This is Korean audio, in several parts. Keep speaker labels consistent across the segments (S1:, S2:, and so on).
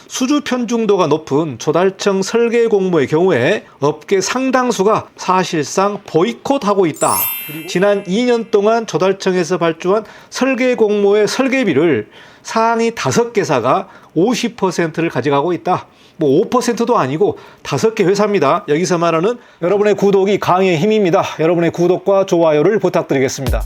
S1: 수주 편중도가 높은 조달청 설계 공모의 경우에 업계 상당수가 사실상 보이콧하고 있다. 지난 2년 동안 조달청에서 발주한 설계 공모의 설계비를 상위 5개사가 50%를 가져가고 있다. 5%도 아니고 5개 회사입니다. 여기서 말하는 여러분의 구독이 강의의 힘입니다. 여러분의 구독과 좋아요를 부탁드리겠습니다.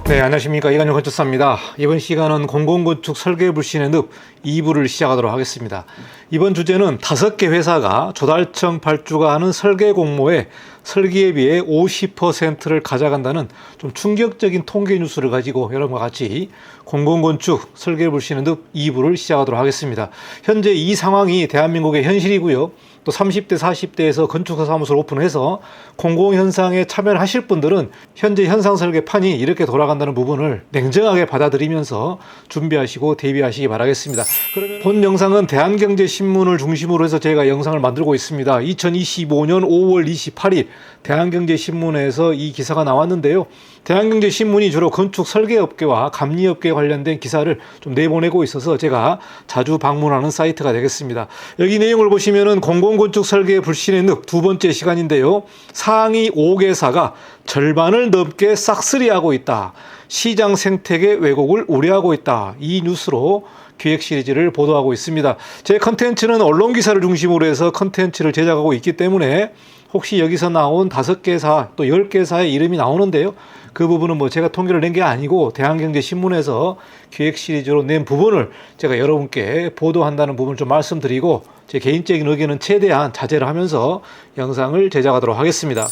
S1: 네, 안녕하십니까. 이관용 건축사입니다. 이번 시간은 공공건축 설계 불신의 늪 2부를 시작하도록 하겠습니다. 이번 주제는 5개 회사가 조달청 발주가 하는 설계 공모에 설계비의 50%를 가져간다는 좀 충격적인 통계 뉴스를 가지고 여러분과 같이 공공건축 설계 불신의 늪 2부를 시작하도록 하겠습니다. 현재 이 상황이 대한민국의 현실이고요. 또 30대, 40대에서 건축사 사무소를 오픈해서 공공현상에 참여를 하실 분들은 현재 현상 설계판이 이렇게 돌아간다는 부분을 냉정하게 받아들이면서 준비하시고 대비하시기 바라겠습니다. 그러면 본 영상은 대한경제신문을 중심으로 해서 제가 영상을 만들고 있습니다. 2025년 5월 28일 대한경제신문에서 이 기사가 나왔는데요. 대한경제신문이 주로 건축 설계업계와 감리업계 관련된 기사를 좀 내보내고 있어서 제가 자주 방문하는 사이트가 되겠습니다. 여기 내용을 보시면은 공공건축 설계 불신의 늪 두 번째 시간인데요. 상위 5개사가 절반을 넘게 싹쓸이하고 있다. 시장 생태계 왜곡을 우려하고 있다. 이 뉴스로 기획 시리즈를 보도하고 있습니다. 제 컨텐츠는 언론 기사를 중심으로 해서 컨텐츠를 제작하고 있기 때문에 혹시 여기서 나온 5개사 또 10개사의 이름이 나오는데요. 그 부분은 제가 통계를 낸 게 아니고 대한경제신문에서 기획 시리즈로 낸 부분을 제가 여러분께 보도한다는 부분을 좀 말씀드리고 제 개인적인 의견은 최대한 자제를 하면서 영상을 제작하도록 하겠습니다.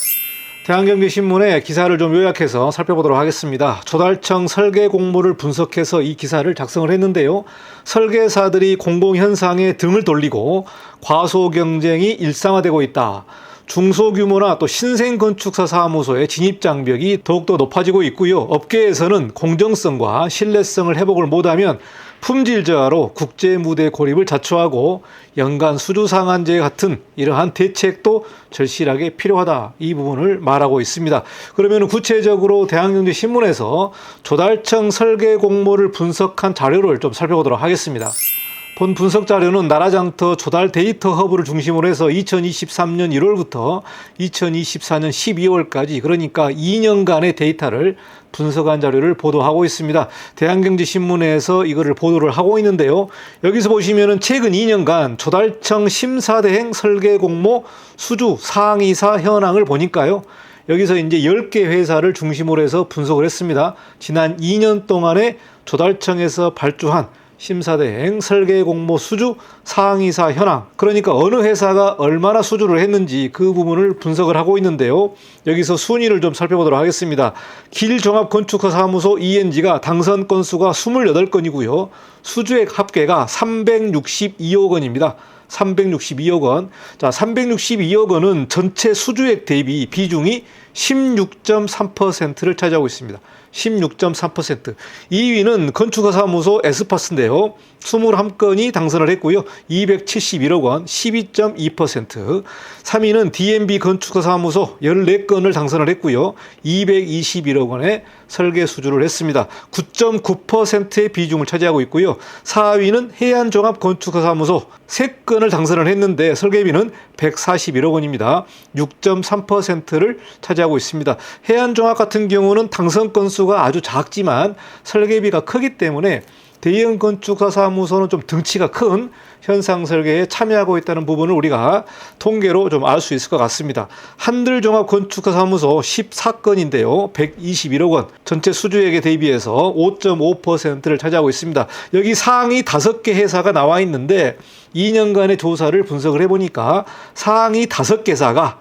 S1: 대한경제신문의 기사를 좀 요약해서 살펴보도록 하겠습니다. 조달청 설계 공모를 분석해서 이 기사를 작성을 했는데요. 설계사들이 공공현상에 등을 돌리고 과소 경쟁이 일상화되고 있다. 중소규모나 또 신생건축사 사무소의 진입장벽이 더욱더 높아지고 있고요. 업계에서는 공정성과 신뢰성을 회복을 못하면 품질 저하로 국제 무대 고립을 자초하고 연간 수주 상한제 같은 이러한 대책도 절실하게 필요하다. 이 부분을 말하고 있습니다. 그러면 구체적으로 대한경제신문에서 조달청 설계 공모를 분석한 자료를 좀 살펴보도록 하겠습니다. 본 분석 자료는 나라장터 조달 데이터 허브를 중심으로 해서 2023년 1월부터 2024년 12월까지 그러니까 2년간의 데이터를 분석한 자료를 보도하고 있습니다. 대한경제신문에서 이거를 보도를 하고 있는데요. 여기서 보시면은 최근 2년간 조달청 심사대행 설계 공모 수주 상위사 현황을 보니까요. 여기서 이제 10개 회사를 중심으로 해서 분석을 했습니다. 지난 2년 동안에 조달청에서 발주한 심사대행 설계 공모 수주 상위사 현황, 그러니까 어느 회사가 얼마나 수주를 했는지 그 부분을 분석을 하고 있는데요. 여기서 순위를 좀 살펴보도록 하겠습니다. 길종합건축사 사무소 ENG가 당선 건수가 28건이고요. 수주액 합계가 362억 원입니다. 362억 원. 자, 362억 원은 전체 수주액 대비 비중이 16.3%를 차지하고 있습니다. 16.3%. 2위는 건축사 사무소 에스파스인데요. 21건이 당선을 했고요. 271억 원, 12.2%. 3위는 DMB 건축사 사무소 14건을 당선을 했고요. 221억 원의 설계 수주를 했습니다. 9.9%의 비중을 차지하고 있고요. 4위는 해안종합건축사 사무소 3건을 당선을 했는데 설계비는 141억 원입니다. 6.3%를 차지하고 있습니다. 해안종합 같은 경우는 당선 건수가 아주 작지만 설계비가 크기 때문에 대형 건축사 사무소는 좀 덩치가 큰 현상 설계에 참여하고 있다는 부분을 우리가 통계로 좀 알 수 있을 것 같습니다. 한들종합 건축사 사무소 14건인데요. 121억 원, 전체 수주액에 대비해서 5.5%를 차지하고 있습니다. 여기 상위 5개 회사가 나와 있는데 2년간의 조사를 분석을 해보니까 상위 5개사가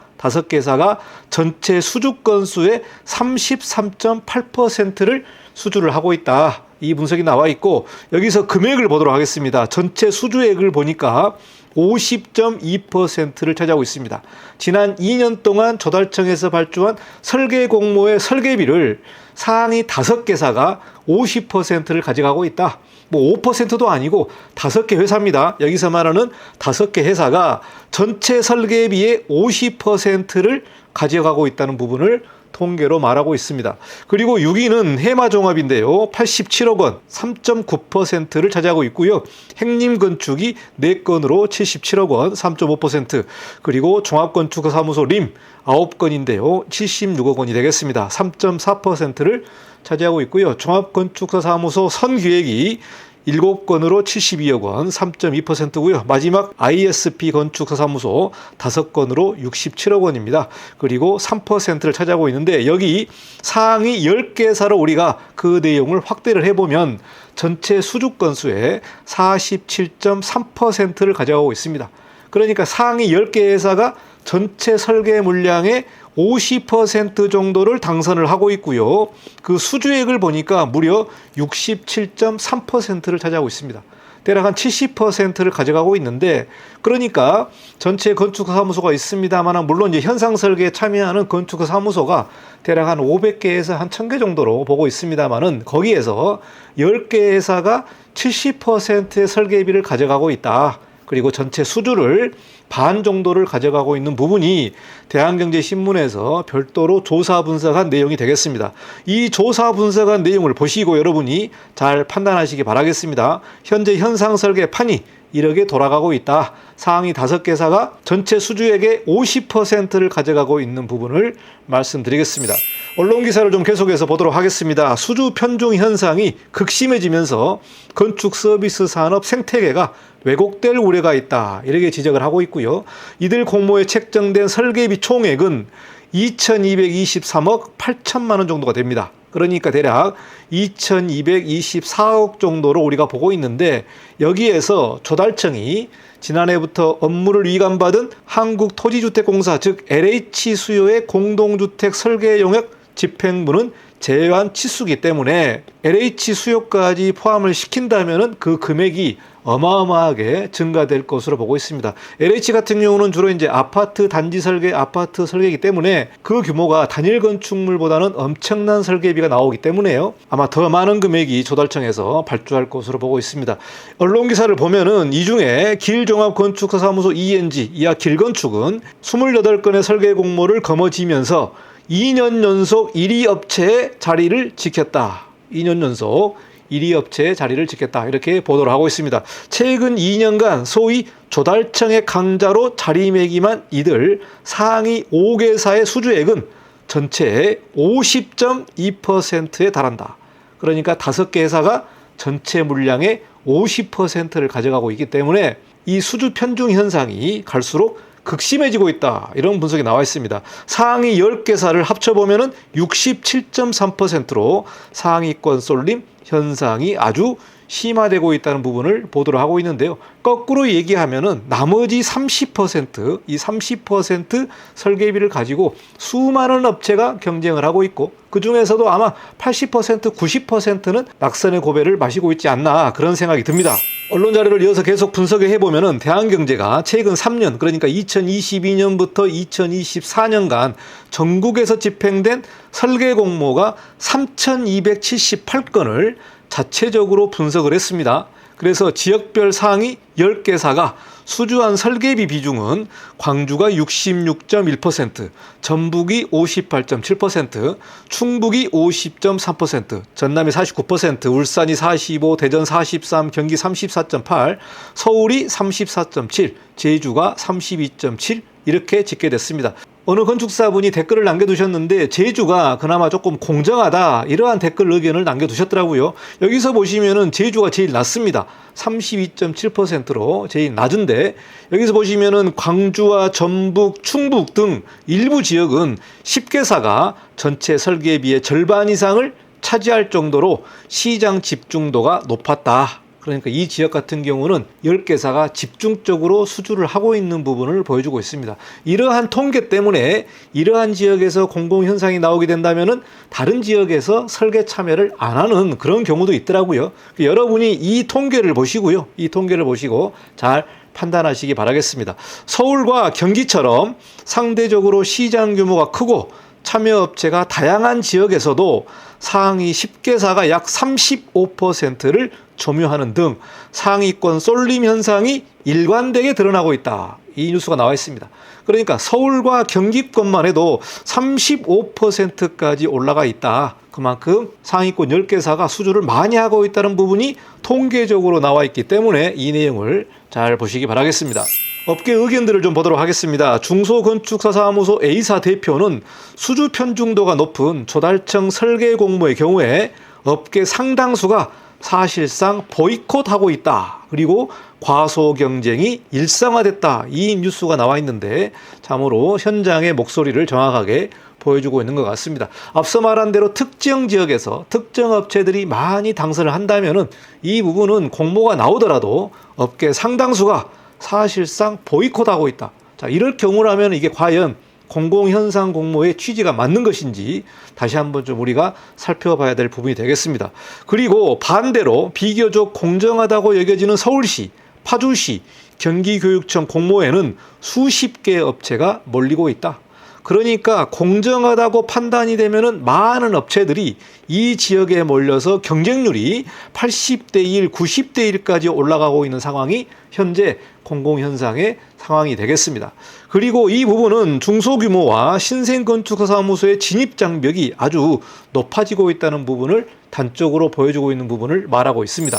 S1: 전체 수주 건수의 33.8%를 수주를 하고 있다. 이 분석이 나와 있고 여기서 금액을 보도록 하겠습니다. 전체 수주액을 보니까 50.2%를 차지하고 있습니다. 지난 2년 동안 조달청에서 발주한 설계 공모의 설계비를 상위 5개사가 50%를 가져가고 있다. 5%도 아니고 5개 회사입니다. 여기서 말하는 5개 회사가 전체 설계비의 50%를 가져가고 있다는 부분을 통계로 말하고 있습니다. 그리고 6위는 해마종합인데요. 87억 원, 3.9%를 차지하고 있고요. 행림건축이 4건으로 77억 원, 3.5%, 그리고 종합건축사무소 림 9건인데요. 76억 원이 되겠습니다. 3.4%를 차지하고 있고요. 종합건축사무소 선기획이 7건으로 72억 원, 3.2%고요. 마지막 ISP 건축사무소 5건으로 67억 원입니다. 그리고 3%를 차지하고 있는데, 여기 상위 10개사로 우리가 그 내용을 확대를 해보면 전체 수주 건수의 47.3%를 가져가고 있습니다. 그러니까 상위 10개 회사가 전체 설계 물량의 50% 정도를 당선을 하고 있고요. 그 수주액을 보니까 무려 67.3%를 차지하고 있습니다. 대략 한 70%를 가져가고 있는데, 그러니까 전체 건축사무소가 있습니다만, 물론 이제 현상 설계에 참여하는 건축사무소가 대략 한 500개에서 한 1000개 정도로 보고 있습니다만은, 거기에서 10개 회사가 70%의 설계비를 가져가고 있다. 그리고 전체 수주를 반 정도를 가져가고 있는 부분이 대한경제신문에서 별도로 조사 분석한 내용이 되겠습니다. 이 조사 분석한 내용을 보시고 여러분이 잘 판단하시기 바라겠습니다. 현재 현상 설계 판이 이렇게 돌아가고 있다. 상위 5개사가 전체 수주액의 50%를 가져가고 있는 부분을 말씀드리겠습니다. 언론 기사를 좀 계속해서 보도록 하겠습니다. 수주 편중 현상이 극심해지면서 건축 서비스 산업 생태계가 왜곡될 우려가 있다. 이렇게 지적을 하고 있고요. 이들 공모에 책정된 설계비 총액은 2,223억 8천만 원 정도가 됩니다. 그러니까 대략 2,224억 정도로 우리가 보고 있는데, 여기에서 조달청이 지난해부터 업무를 위감받은 한국토지주택공사 즉 LH 수요의 공동주택 설계 용역 집행부는 제외한 치수기 때문에 LH 수요까지 포함을 시킨다면 그 금액이 어마어마하게 증가될 것으로 보고 있습니다. LH 같은 경우는 주로 이제 아파트 단지 설계, 아파트 설계이기 때문에 그 규모가 단일 건축물보다는 엄청난 설계비가 나오기 때문에요. 아마 더 많은 금액이 조달청에서 발주할 것으로 보고 있습니다. 언론 기사를 보면은 이 중에 길종합건축사무소 ENG, 이하 길건축은 28건의 설계 공모를 거머쥐면서 2년 연속 1위 업체의 자리를 지켰다. 2년 연속 1위 업체의 자리를 지켰다. 이렇게 보도를 하고 있습니다. 최근 2년간 소위 조달청의 강자로 자리매김한 이들 상위 5개사의 수주액은 전체의 50.2%에 달한다. 그러니까 5개 회사가 전체 물량의 50%를 가져가고 있기 때문에 이 수주 편중 현상이 갈수록 극심해지고 있다. 이런 분석이 나와 있습니다. 상위 10개사를 합쳐보면 67.3%로 상위권 쏠림 현상이 아주 심화되고 있다는 부분을 보도를 하고 있는데요. 거꾸로 얘기하면은 나머지 30%, 이 30% 설계비를 가지고 수많은 업체가 경쟁을 하고 있고, 그 중에서도 아마 80%, 90%는 낙선의 고배를 마시고 있지 않나, 그런 생각이 듭니다. 언론 자료를 이어서 계속 분석해 보면은 대한경제가 최근 3년, 그러니까 2022년부터 2024년간 전국에서 집행된 설계 공모가 3,278건을 자체적으로 분석을 했습니다. 그래서 지역별 상위 10개사가 수주한 설계비 비중은 광주가 66.1%, 전북이 58.7%, 충북이 50.3%, 전남이 49%, 울산이 45%, 대전 43%, 경기 34.8%, 서울이 34.7%, 제주가 32.7%, 이렇게 집계됐습니다. 어느 건축사분이 댓글을 남겨두셨는데 제주가 그나마 조금 공정하다, 이러한 댓글 의견을 남겨두셨더라고요. 여기서 보시면은 제주가 제일 낮습니다. 32.7%로 제일 낮은데, 여기서 보시면은 광주와 전북, 충북 등 일부 지역은 10개사가 전체 설계비의 절반 이상을 차지할 정도로 시장 집중도가 높았다. 그러니까 이 지역 같은 경우는 10개사가 집중적으로 수주를 하고 있는 부분을 보여주고 있습니다. 이러한 통계 때문에 이러한 지역에서 공공현상이 나오게 된다면은 다른 지역에서 설계 참여를 안 하는 그런 경우도 있더라고요. 여러분이 이 통계를 보시고요. 이 통계를 보시고 잘 판단하시기 바라겠습니다. 서울과 경기처럼 상대적으로 시장 규모가 크고 참여업체가 다양한 지역에서도 상위 10개사가 약 35%를 점유하는 등 상위권 쏠림 현상이 일관되게 드러나고 있다. 이 뉴스가 나와 있습니다. 그러니까 서울과 경기권만 해도 35%까지 올라가 있다. 그만큼 상위권 10개사가 수주를 많이 하고 있다는 부분이 통계적으로 나와 있기 때문에 이 내용을 잘 보시기 바라겠습니다. 업계 의견들을 좀 보도록 하겠습니다. 중소건축사사무소 A사 대표는 수주 편중도가 높은 조달청 설계 공모의 경우에 업계 상당수가 사실상 보이콧하고 있다. 그리고 과소 경쟁이 일상화됐다. 이 뉴스가 나와 있는데 참으로 현장의 목소리를 정확하게 보여주고 있는 것 같습니다. 앞서 말한 대로 특정 지역에서 특정 업체들이 많이 당선을 한다면은 이 부분은 공모가 나오더라도 업계 상당수가 사실상 보이콧하고 있다. 자, 이럴 경우라면 이게 과연 공공현상 공모의 취지가 맞는 것인지 다시 한번 좀 우리가 살펴봐야 될 부분이 되겠습니다. 그리고 반대로 비교적 공정하다고 여겨지는 서울시, 파주시, 경기교육청 공모에는 수십 개의 업체가 몰리고 있다. 그러니까 공정하다고 판단이 되면은 많은 업체들이 이 지역에 몰려서 경쟁률이 80대 1, 90대 1까지 올라가고 있는 상황이 현재 공공현상의 상황이 되겠습니다. 그리고 이 부분은 중소규모와 신생건축사무소의 진입장벽이 아주 높아지고 있다는 부분을 단적으로 보여주고 있는 부분을 말하고 있습니다.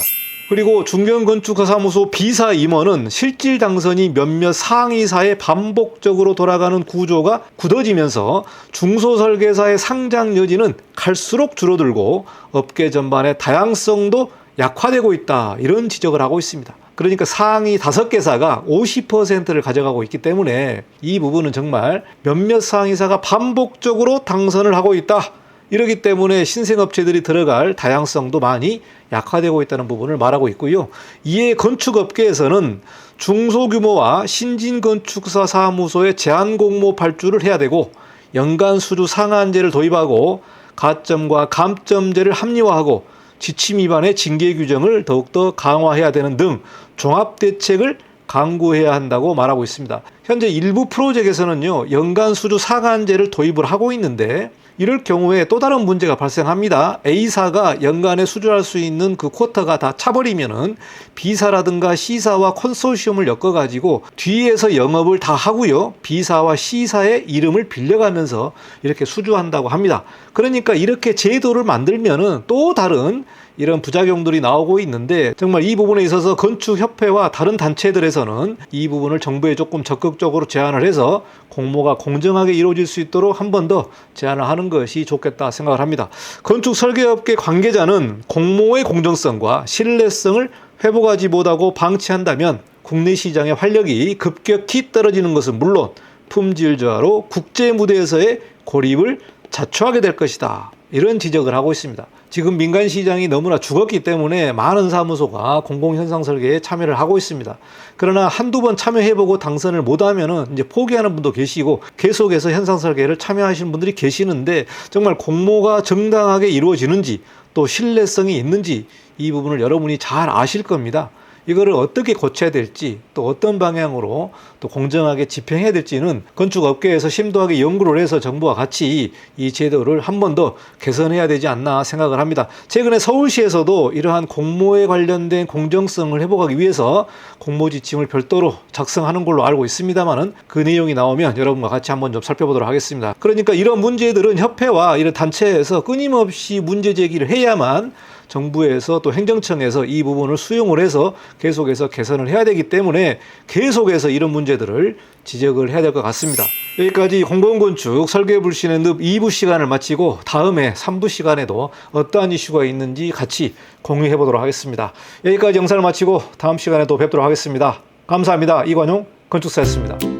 S1: 그리고 중견건축사무소 B사 임원은 실질 당선이 몇몇 상위사에 반복적으로 돌아가는 구조가 굳어지면서 중소설계사의 상장 여지는 갈수록 줄어들고 업계 전반의 다양성도 약화되고 있다. 이런 지적을 하고 있습니다. 그러니까 상위 5개사가 50%를 가져가고 있기 때문에 이 부분은 정말 몇몇 상위사가 반복적으로 당선을 하고 있다. 이러기 때문에 신생업체들이 들어갈 다양성도 많이 약화되고 있다는 부분을 말하고 있고요. 이에 건축업계에서는 중소규모와 신진건축사 사무소의 제한공모 발주를 해야 되고 연간 수주 상한제를 도입하고 가점과 감점제를 합리화하고 지침 위반의 징계 규정을 더욱더 강화해야 되는 등 종합대책을 강구해야 한다고 말하고 있습니다. 현재 일부 프로젝트에서는요, 연간 수주 상한제를 도입을 하고 있는데 이럴 경우에 또 다른 문제가 발생합니다. A사가 연간에 수주할 수 있는 그 쿼터가 다 차버리면은 B사라든가 C사와 컨소시엄을 엮어가지고 뒤에서 영업을 다 하고요. B사와 C사의 이름을 빌려가면서 이렇게 수주한다고 합니다. 그러니까 이렇게 제도를 만들면은 또 다른 이런 부작용들이 나오고 있는데 정말 이 부분에 있어서 건축협회와 다른 단체들에서는 이 부분을 정부에 조금 적극적으로 제안을 해서 공모가 공정하게 이루어질 수 있도록 한 번 더 제안을 하는 것이 좋겠다 생각을 합니다. 건축 설계업계 관계자는 공모의 공정성과 신뢰성을 회복하지 못하고 방치한다면 국내 시장의 활력이 급격히 떨어지는 것은 물론 품질 저하로 국제 무대에서의 고립을 자초하게 될 것이다. 이런 지적을 하고 있습니다. 지금 민간 시장이 너무나 죽었기 때문에 많은 사무소가 공공현상 설계에 참여를 하고 있습니다. 그러나 한두 번 참여해보고 당선을 못하면은 이제 포기하는 분도 계시고 계속해서 현상 설계를 참여하시는 분들이 계시는데 정말 공모가 정당하게 이루어지는지 또 신뢰성이 있는지 이 부분을 여러분이 잘 아실 겁니다. 이거를 어떻게 고쳐야 될지 또 어떤 방향으로 또 공정하게 집행해야 될지는 건축업계에서 심도하게 연구를 해서 정부와 같이 이 제도를 한 번 더 개선해야 되지 않나 생각을 합니다. 최근에 서울시에서도 이러한 공모에 관련된 공정성을 회복하기 위해서 공모 지침을 별도로 작성하는 걸로 알고 있습니다만은 그 내용이 나오면 여러분과 같이 한번 좀 살펴보도록 하겠습니다. 그러니까 이런 문제들은 협회와 이런 단체에서 끊임없이 문제 제기를 해야만 정부에서 또 행정청에서 이 부분을 수용을 해서 계속해서 개선을 해야 되기 때문에 계속해서 이런 문제들을 지적을 해야 될 것 같습니다. 여기까지 공공건축 설계불신의 늪 2부 시간을 마치고 다음에 3부 시간에도 어떠한 이슈가 있는지 같이 공유해 보도록 하겠습니다. 여기까지 영상을 마치고 다음 시간에 또 뵙도록 하겠습니다. 감사합니다. 이관용 건축사였습니다.